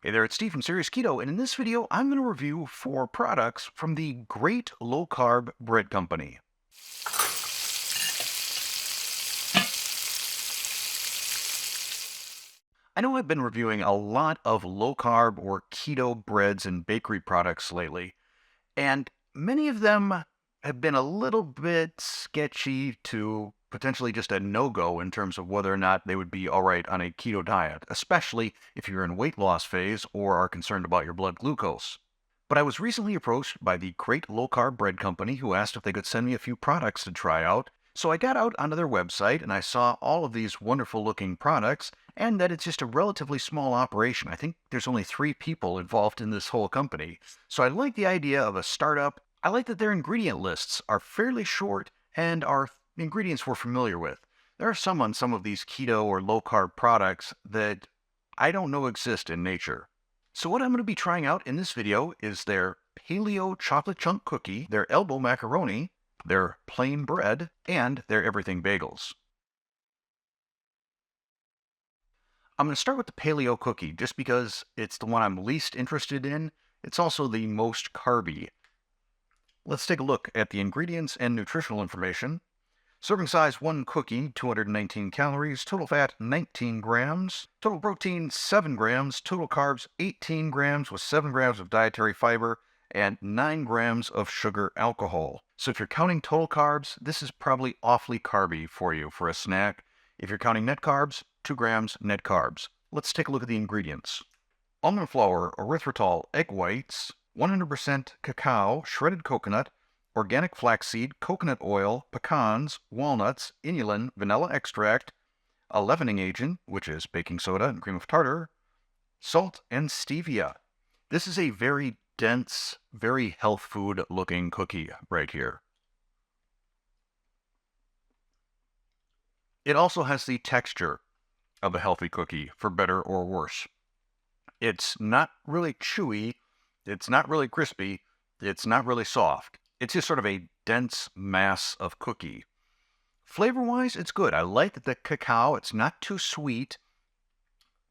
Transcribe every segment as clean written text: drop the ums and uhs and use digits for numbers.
Hey there, it's Steve from Serious Keto, and in this video, I'm going to review 4 products from the Great Low Carb Bread Company. I know I've been reviewing a lot of low carb or keto breads and bakery products lately, and many of them have been a little bit sketchy to potentially just a no-go in terms of whether or not they would be all right on a keto diet, especially if you're in weight loss phase or are concerned about your blood glucose. But I was recently approached by the Great Low Carb Bread Company who asked if they could send me a few products to try out. So I got out onto their website and I saw all of these wonderful looking products and that it's just a relatively small operation. I think there's only 3 people involved in this whole company. So I like the idea of a startup. I like that their ingredient lists are fairly short and are ingredients we're familiar with. There are some on some of these keto or low carb products that I don't know exist in nature. So what I'm going to be trying out in this video is their Paleo chocolate chunk cookie, their elbow macaroni, their plain bread, and their everything bagels. I'm going to start with the Paleo cookie just because it's the one I'm least interested in. It's also the most carby. Let's take a look at the ingredients and nutritional information. Serving size 1 cookie, 219 calories, total fat 19 grams, total protein 7 grams, total carbs 18 grams with 7 grams of dietary fiber and 9 grams of sugar alcohol. So if you're counting total carbs, this is probably awfully carby for you for a snack. If you're counting net carbs, 2 grams net carbs. Let's take a look at the ingredients. Almond flour, erythritol, egg whites, 100% cacao, shredded coconut, organic flaxseed, coconut oil, pecans, walnuts, inulin, vanilla extract, a leavening agent, which is baking soda and cream of tartar, salt, and stevia. This is a very dense, very health food looking cookie right here. It also has the texture of a healthy cookie, for better or worse. It's not really chewy, it's not really crispy, it's not really soft. It's just sort of a dense mass of cookie. Flavor-wise, it's good. I like the cacao. It's not too sweet.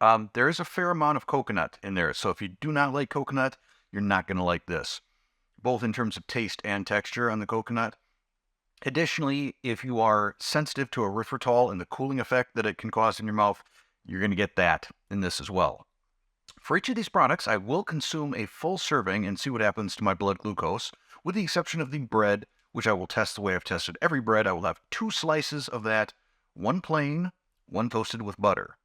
There is a fair amount of coconut in there, so if you do not like coconut, you're not going to like this, both in terms of taste and texture on the coconut. Additionally, if you are sensitive to erythritol and the cooling effect that it can cause in your mouth, you're going to get that in this as well. For each of these products, I will consume a full serving and see what happens to my blood glucose, with the exception of the bread, which I will test the way I've tested every bread. I will have 2 slices of that, one plain, one toasted with butter.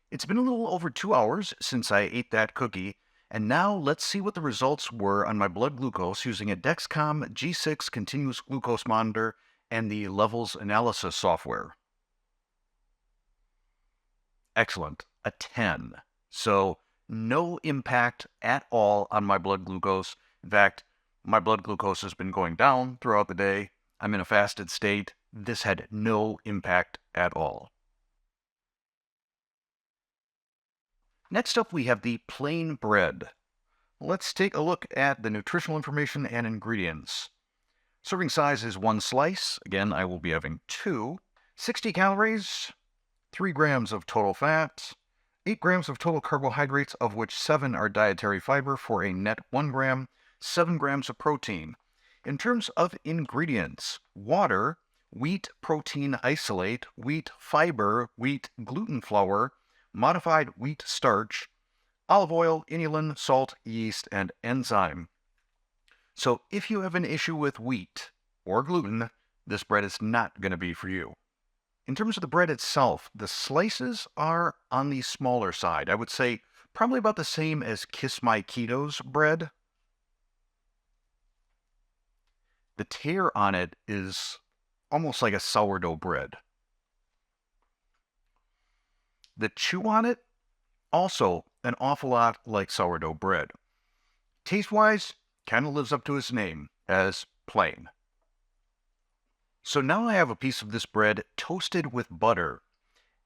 It's been a little over 2 hours since I ate that cookie, and now let's see what the results were on my blood glucose using a Dexcom G6 continuous glucose monitor and the levels analysis software. Excellent, a 10. So no impact at all on my blood glucose. In fact, my blood glucose has been going down throughout the day. I'm in a fasted state. This had no impact at all. Next up, we have the plain bread. Let's take a look at the nutritional information and ingredients. Serving size is 1 slice. Again, I will be having 2. 60 calories, 3 grams of total fat, 8 grams of total carbohydrates, of which 7 are dietary fiber for a net 1 gram, 7 grams of protein. In terms of ingredients, water, wheat protein isolate, wheat fiber, wheat gluten flour, modified wheat starch, olive oil, inulin, salt, yeast, and enzyme. So if you have an issue with wheat or gluten, this bread is not going to be for you. In terms of the bread itself, the slices are on the smaller side. I would say probably about the same as Kiss My Keto's bread. The tear on it is almost like a sourdough bread. The chew on it, also an awful lot like sourdough bread. Taste-wise, kind of lives up to its name as plain. So now I have a piece of this bread toasted with butter.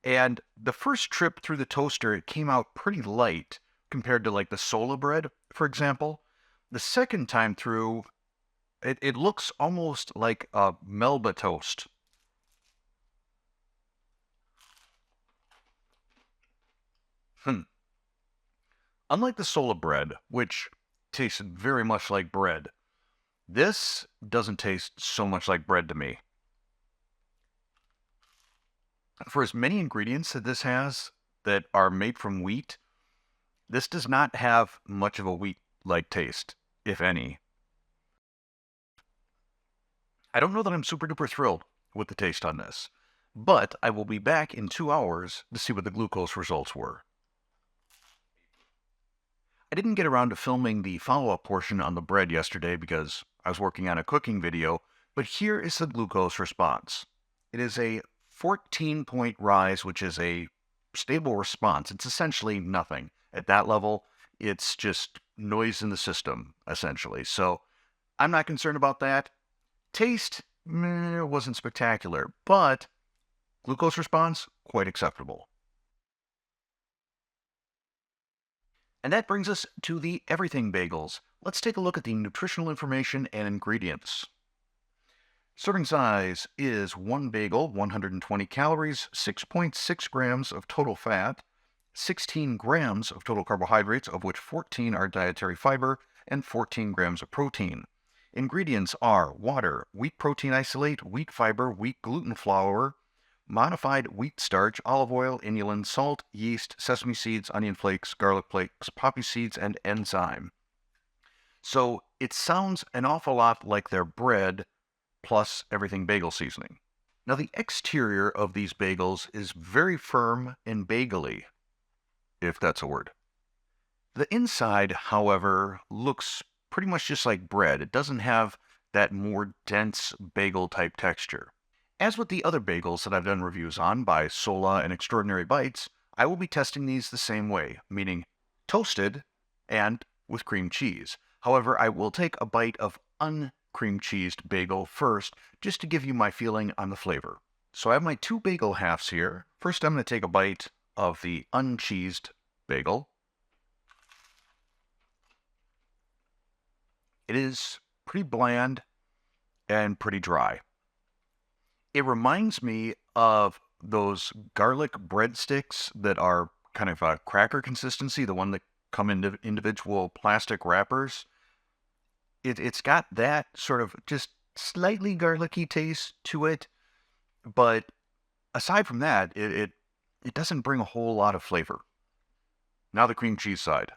And the first trip through the toaster, it came out pretty light compared to like the Sola bread, for example. The second time through, it looks almost like a Melba toast. Unlike the sola bread, which tastes very much like bread, this doesn't taste so much like bread to me. For as many ingredients that this has that are made from wheat, this does not have much of a wheat-like taste, if any. I don't know that I'm super duper thrilled with the taste on this, but I will be back in 2 hours to see what the glucose results were. I didn't get around to filming the follow-up portion on the bread yesterday because I was working on a cooking video, but here is the glucose response. It is a 14-point rise, which is a stable response. It's essentially nothing. At that level, it's just noise in the system, essentially. So I'm not concerned about that. Taste, meh, wasn't spectacular, but glucose response, quite acceptable. And that brings us to the everything bagels. Let's take a look at the nutritional information and ingredients. Serving size is one bagel, 120 calories, 6.6 grams of total fat, 16 grams of total carbohydrates, of which 14 are dietary fiber, and 14 grams of protein. Ingredients are water, wheat protein isolate, wheat fiber, wheat gluten flour, modified wheat starch, olive oil, inulin, salt, yeast, sesame seeds, onion flakes, garlic flakes, poppy seeds, and enzyme. So it sounds an awful lot like their bread plus everything bagel seasoning. Now, the exterior of these bagels is very firm and bagely, if that's a word. The inside, however, looks pretty much just like bread. It doesn't have that more dense bagel type texture. As with the other bagels that I've done reviews on by Sola and Extraordinary Bites, I will be testing these the same way, meaning toasted and with cream cheese. However, I will take a bite of uncream cheesed bagel first, just to give you my feeling on the flavor. So I have my two bagel halves here. First, I'm going to take a bite of the uncheesed bagel. It is pretty bland and pretty dry. It reminds me of those garlic breadsticks that are kind of a cracker consistency, the one that come in individual plastic wrappers. It's got that sort of just slightly garlicky taste to it, but aside from that, it doesn't bring a whole lot of flavor. Now the cream cheese side.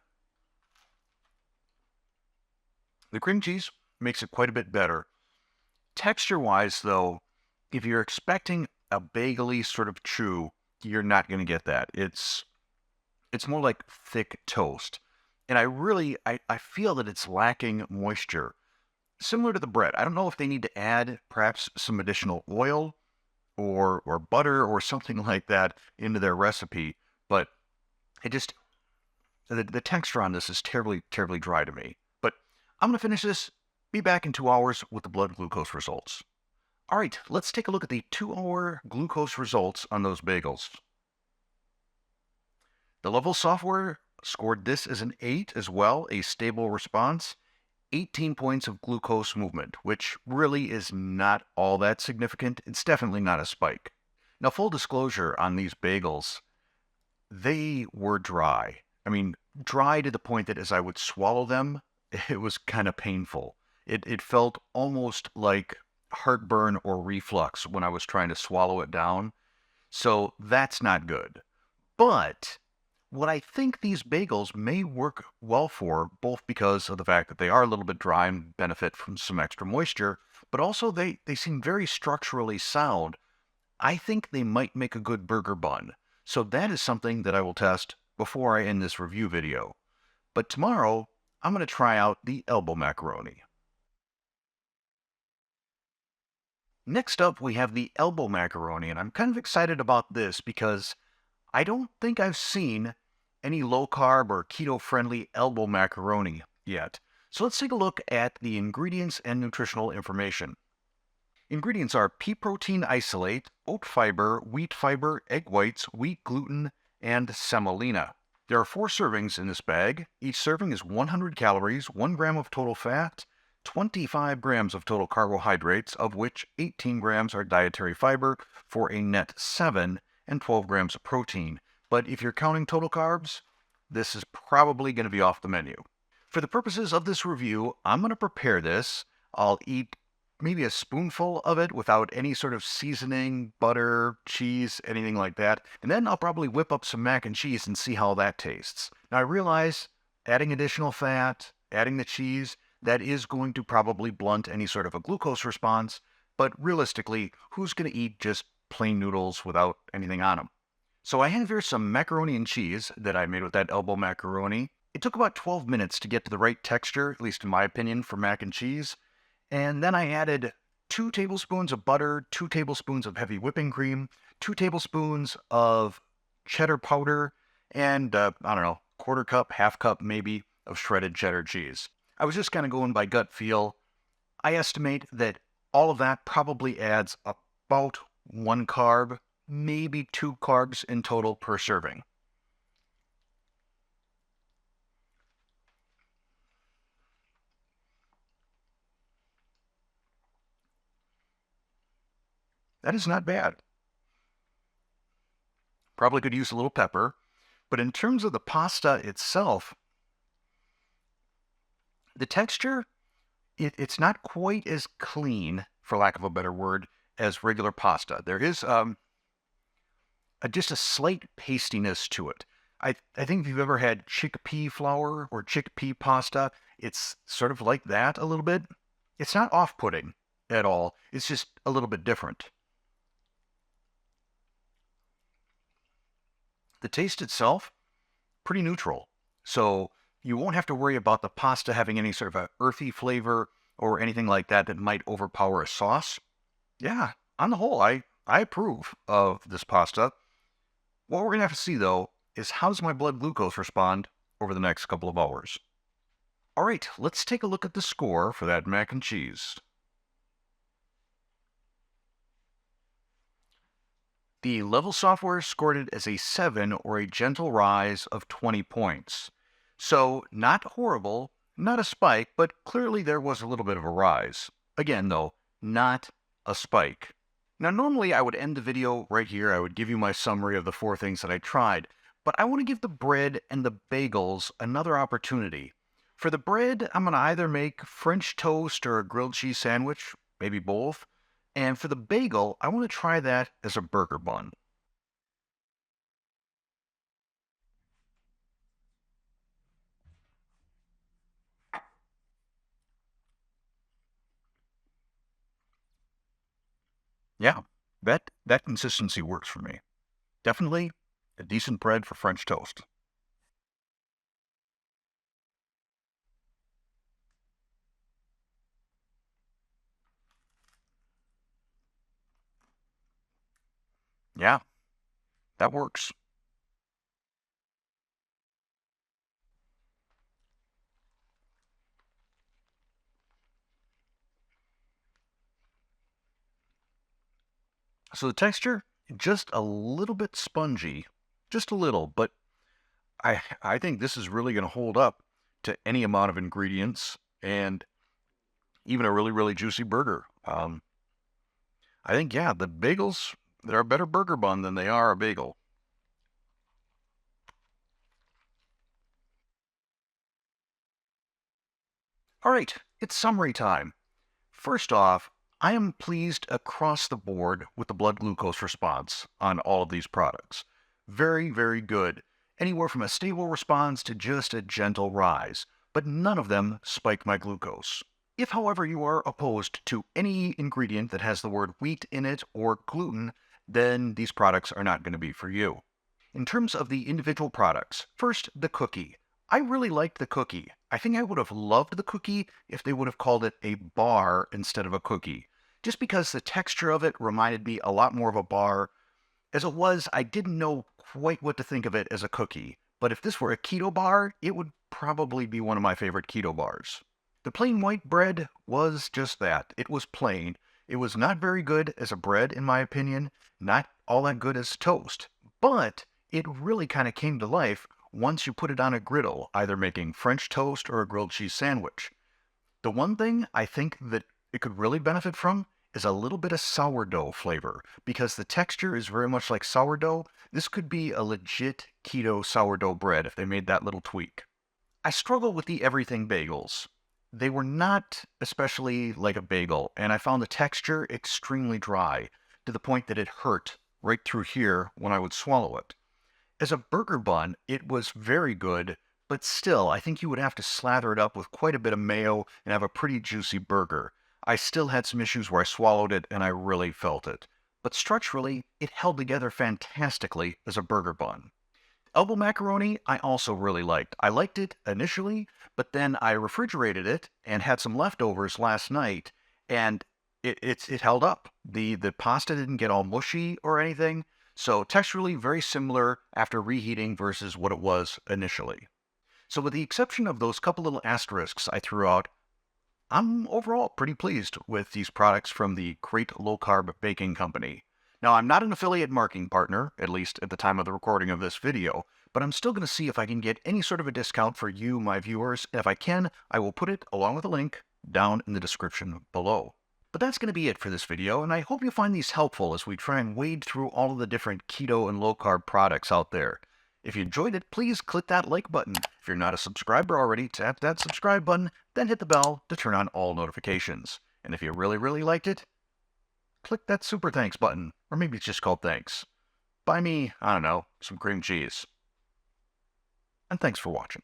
The cream cheese makes it quite a bit better. Texture-wise, though, if you're expecting a bagely sort of chew, you're not going to get that. It's more like thick toast. And I feel that it's lacking moisture. Similar to the bread. I don't know if they need to add perhaps some additional oil or butter or something like that into their recipe, but it just the texture on this is terribly, terribly dry to me. But I'm going to finish this, be back in 2 hours with the blood glucose results. All right, let's take a look at the 2-hour glucose results on those bagels. The level software scored this as an 8 as well, a stable response. 18 points of glucose movement, which really is not all that significant. It's definitely not a spike. Now, full disclosure on these bagels, they were dry. I mean, dry to the point that as I would swallow them, it was kind of painful. It felt almost like heartburn or reflux when I was trying to swallow it down. So that's not good. But what I think these bagels may work well for, both because of the fact that they are a little bit dry and benefit from some extra moisture, but also they seem very structurally sound. I think they might make a good burger bun. So that is something that I will test before I end this review video. But tomorrow, I'm going to try out the elbow macaroni. Next up, we have the elbow macaroni, and I'm kind of excited about this because I don't think I've seen any low carb or keto friendly elbow macaroni yet. So let's take a look at the ingredients and nutritional information. Ingredients are pea protein isolate, oat fiber, wheat fiber, egg whites, wheat gluten, and semolina. There are 4 servings in this bag. Each serving is 100 calories, 1 gram of total fat, 25 grams of total carbohydrates, of which 18 grams are dietary fiber, for a net 7, and 12 grams of protein. But if you're counting total carbs, this is probably going to be off the menu. For the purposes of this review, I'm going to prepare this. I'll eat maybe a spoonful of it without any sort of seasoning, butter, cheese, anything like that. And then I'll probably whip up some mac and cheese and see how that tastes. Now I realize adding additional fat, adding the cheese, that is going to probably blunt any sort of a glucose response. But realistically, who's going to eat just plain noodles without anything on them? So I have here some macaroni and cheese that I made with that elbow macaroni. It took about 12 minutes to get to the right texture, at least in my opinion, for mac and cheese. And then I added 2 tablespoons of butter, 2 tablespoons of heavy whipping cream, 2 tablespoons of cheddar powder, and I don't know, quarter cup, half cup maybe of shredded cheddar cheese. I was just kind of going by gut feel. I estimate that all of that probably adds about 1 carb, maybe 2 carbs in total per serving. That is not bad. Probably could use a little pepper. But in terms of the pasta itself, the texture, it's not quite as clean, for lack of a better word, as regular pasta. There is just a slight pastiness to it. I think if you've ever had chickpea flour or chickpea pasta, it's sort of like that a little bit. It's not off-putting at all. It's just a little bit different. The taste itself, pretty neutral. So you won't have to worry about the pasta having any sort of a earthy flavor or anything like that that might overpower a sauce. Yeah, on the whole, I approve of this pasta. What we're going to have to see, though, is how does my blood glucose respond over the next couple of hours. All right, let's take a look at the score for that mac and cheese. The level software scored it as a 7 or a gentle rise of 20 points. So, not horrible, not a spike, but clearly there was a little bit of a rise. Again, though, not a spike. Now, normally I would end the video right here. I would give you my summary of the 4 things that I tried, but I want to give the bread and the bagels another opportunity. For the bread, I'm going to either make French toast or a grilled cheese sandwich, maybe both. And for the bagel, I want to try that as a burger bun. Yeah, that consistency works for me. Definitely a decent bread for French toast. Yeah, that works. So the texture, just a little bit spongy, just a little, but I think this is really going to hold up to any amount of ingredients and even a really, really juicy burger. I think, yeah, the bagels, they're a better burger bun than they are a bagel. All right, it's summary time. First off, I am pleased across the board with the blood glucose response on all of these products. Very, very good. Anywhere from a stable response to just a gentle rise, but none of them spike my glucose. If, however, you are opposed to any ingredient that has the word wheat in it or gluten, then these products are not going to be for you. In terms of the individual products, first, the cookie. I really liked the cookie. I think I would have loved the cookie if they would have called it a bar instead of a cookie. Just because the texture of it reminded me a lot more of a bar. As it was, I didn't know quite what to think of it as a cookie. But if this were a keto bar, it would probably be one of my favorite keto bars. The plain white bread was just that. It was plain. It was not very good as a bread, in my opinion, not all that good as toast. But it really kind of came to life once you put it on a griddle, either making French toast or a grilled cheese sandwich. The one thing I think that it could really benefit from is a little bit of sourdough flavor. Because the texture is very much like sourdough, this could be a legit keto sourdough bread if they made that little tweak. I struggle with the everything bagels. They were not especially like a bagel, and I found the texture extremely dry, to the point that it hurt right through here when I would swallow it. As a burger bun, it was very good, but still, I think you would have to slather it up with quite a bit of mayo and have a pretty juicy burger. I still had some issues where I swallowed it and I really felt it. But structurally, it held together fantastically as a burger bun. Elbow macaroni, I also really liked. I liked it initially, but then I refrigerated it and had some leftovers last night, and it held up. The pasta didn't get all mushy or anything, so texturally very similar after reheating versus what it was initially. So with the exception of those couple little asterisks I threw out, I'm overall pretty pleased with these products from the Great Low Carb Baking Company. Now, I'm not an affiliate marketing partner, at least at the time of the recording of this video, but I'm still going to see if I can get any sort of a discount for you, my viewers. And if I can, I will put it along with a link down in the description below. But that's going to be it for this video, and I hope you find these helpful as we try and wade through all of the different keto and low carb products out there. If you enjoyed it, please click that like button. If you're not a subscriber already, tap that subscribe button, then hit the bell to turn on all notifications. And if you really liked it, click that super thanks button, or maybe it's just called thanks. Buy me, I don't know, some cream cheese. And thanks for watching.